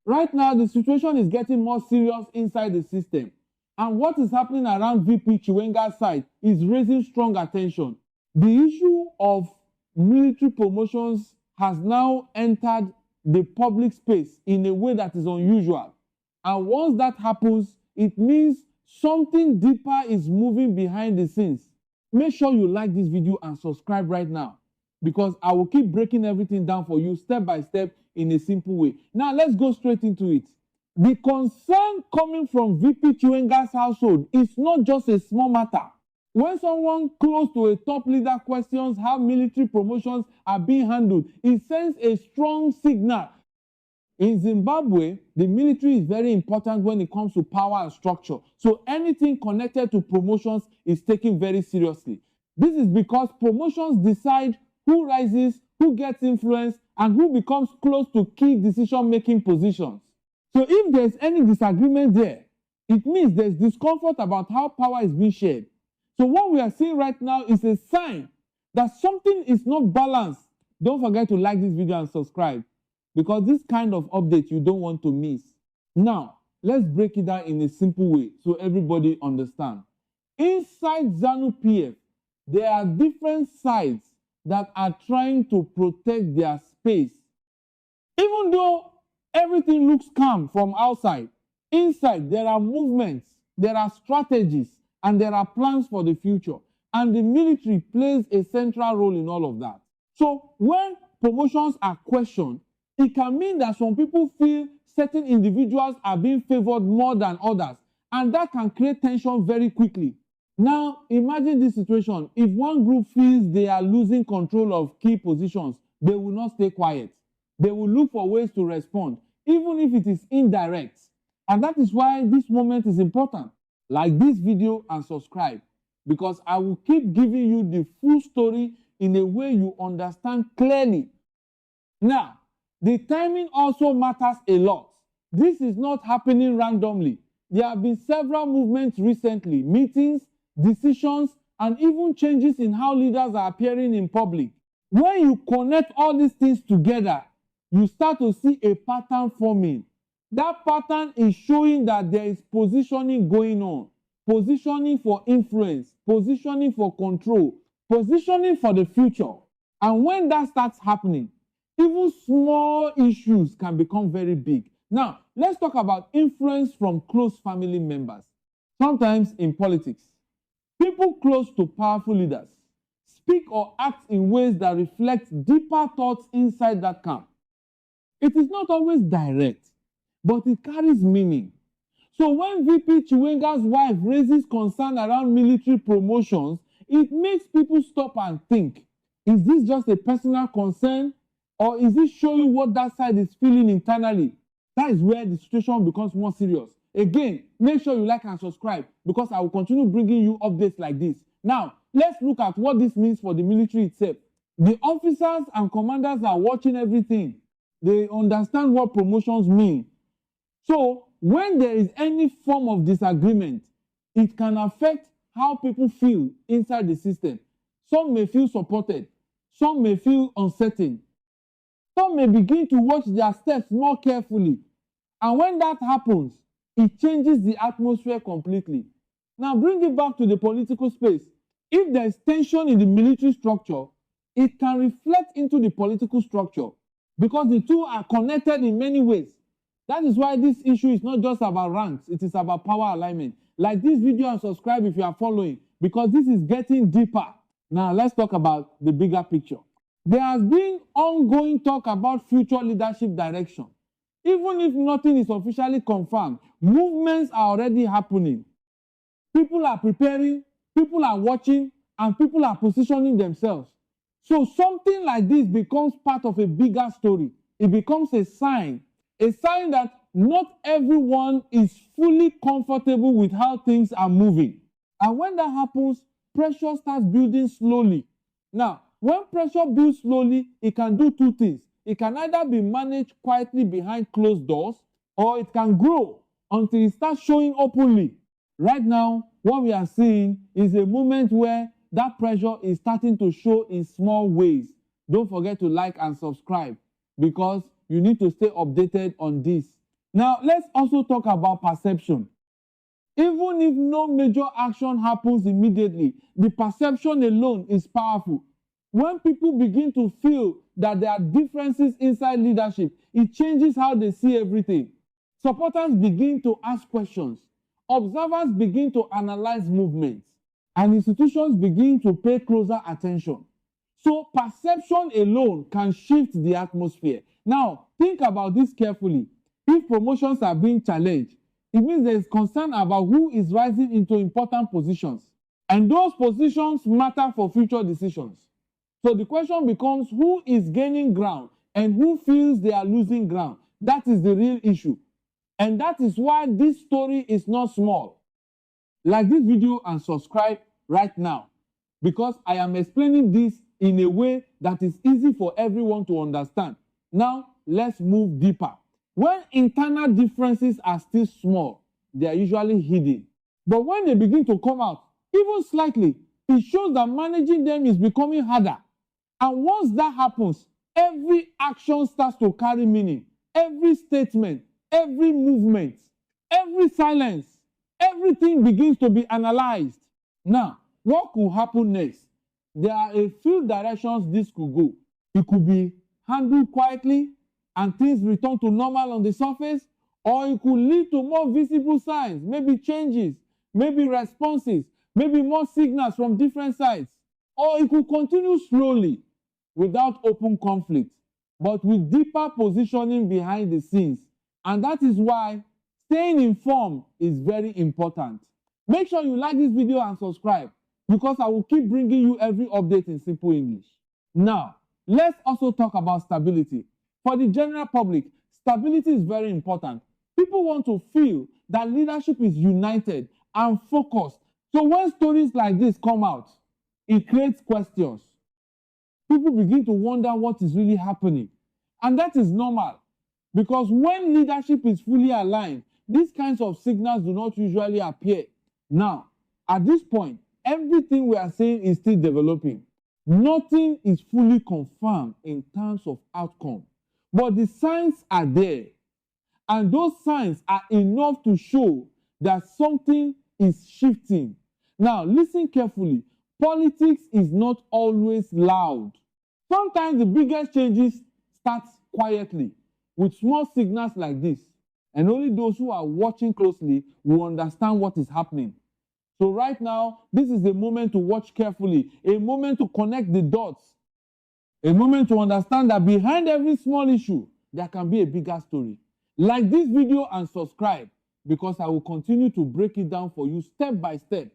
Right now, the situation is getting more serious inside the system. And what is happening around VP Chiwenga's side is raising strong attention. The issue of military promotions has now entered the public space in a way that is unusual. And once that happens, it means something deeper is moving behind the scenes. Make sure you like this video and subscribe right now, because I will keep breaking everything down for you step by step in a simple way. Now, let's go straight into it. The concern coming from VP Chiwenga's household is not just a small matter. When someone close to a top leader questions how military promotions are being handled, it sends a strong signal. In Zimbabwe, the military is very important when it comes to power and structure. So anything connected to promotions is taken very seriously. This is because promotions decide who rises, who gets influence, and who becomes close to key decision-making positions. So if there's any disagreement there, it means there's discomfort about how power is being shared. So what we are seeing right now is a sign that something is not balanced. Don't forget to like this video and subscribe, because this kind of update you don't want to miss. Now, let's break it down in a simple way so everybody understands. Inside ZANU PF, there are different sides that are trying to protect their space. Even though everything looks calm from outside, inside there are movements, there are strategies, and there are plans for the future. And the military plays a central role in all of that. So when promotions are questioned, it can mean that some people feel certain individuals are being favored more than others, and that can create tension very quickly. Now, imagine this situation. If one group feels they are losing control of key positions, they will not stay quiet. They will look for ways to respond, even if it is indirect. And that is why this moment is important. Like this video and subscribe, because I will keep giving you the full story in a way you understand clearly. Now, the timing also matters a lot. This is not happening randomly. There have been several movements recently, meetings, decisions, and even changes in how leaders are appearing in public. When you connect all these things together, you start to see a pattern forming. That pattern is showing that there is positioning going on. Positioning for influence, positioning for control, positioning for the future. And when that starts happening, even small issues can become very big. Now, let's talk about influence from close family members. Sometimes in politics, people close to powerful leaders speak or act in ways that reflect deeper thoughts inside that camp. It is not always direct, but it carries meaning. So when VP Chiwenga's wife raises concern around military promotions, it makes people stop and think, is this just a personal concern, or is it showing what that side is feeling internally? That is where the situation becomes more serious. Again, make sure you like and subscribe, because I will continue bringing you updates like this. Now, let's look at what this means for the military itself. The officers and commanders are watching everything. They understand what promotions mean. So, when there is any form of disagreement, it can affect how people feel inside the system. Some may feel supported. Some may feel uncertain. Some may begin to watch their steps more carefully. And when that happens, it changes the atmosphere completely. Now, bring it back to the political space. If there is tension in the military structure, it can reflect into the political structure, because the two are connected in many ways. That is why this issue is not just about ranks, it is about power alignment. Like this video and subscribe if you are following, because this is getting deeper. Now, let's talk about the bigger picture. There has been ongoing talk about future leadership direction. Even if nothing is officially confirmed, movements are already happening. People are preparing, people are watching, and people are positioning themselves. So something like this becomes part of a bigger story. It becomes a sign that not everyone is fully comfortable with how things are moving. And when that happens, pressure starts building slowly. Now, when pressure builds slowly, it can do two things. It can either be managed quietly behind closed doors, or it can grow until it starts showing openly. Right now, what we are seeing is a moment where that pressure is starting to show in small ways. Don't forget to like and subscribe, because you need to stay updated on this. Now, let's also talk about perception. Even if no major action happens immediately, the perception alone is powerful. When people begin to feel that there are differences inside leadership, it changes how they see everything. Supporters begin to ask questions. Observers begin to analyze movements. And institutions begin to pay closer attention. So perception alone can shift the atmosphere. Now, think about this carefully. If promotions are being challenged, it means there is concern about who is rising into important positions. And those positions matter for future decisions. So the question becomes, who is gaining ground and who feels they are losing ground? That is the real issue. And that is why this story is not small. Like this video and subscribe right now, because I am explaining this in a way that is easy for everyone to understand. Now, let's move deeper. When internal differences are still small, they are usually hidden. But when they begin to come out, even slightly, it shows that managing them is becoming harder. And once that happens, every action starts to carry meaning. Every statement, every movement, every silence, everything begins to be analyzed. Now, what could happen next? There are a few directions this could go. It could be handled quietly and things return to normal on the surface, or it could lead to more visible signs, maybe changes, maybe responses, maybe more signals from different sides, or it could continue slowly without open conflict, but with deeper positioning behind the scenes. And that is why staying informed is very important. Make sure you like this video and subscribe, because I will keep bringing you every update in simple English. Now, let's also talk about stability. For the general public, stability is very important. People want to feel that leadership is united and focused. So when stories like this come out, it creates questions. People begin to wonder what is really happening. And that is normal, because when leadership is fully aligned, these kinds of signals do not usually appear. Now, at this point, everything we are saying is still developing. Nothing is fully confirmed in terms of outcome. But the signs are there. And those signs are enough to show that something is shifting. Now, listen carefully. Politics is not always loud. Sometimes the biggest changes start quietly with small signals like this. And only those who are watching closely will understand what is happening. So right now, this is a moment to watch carefully, a moment to connect the dots, a moment to understand that behind every small issue, there can be a bigger story. Like this video and subscribe, because I will continue to break it down for you step by step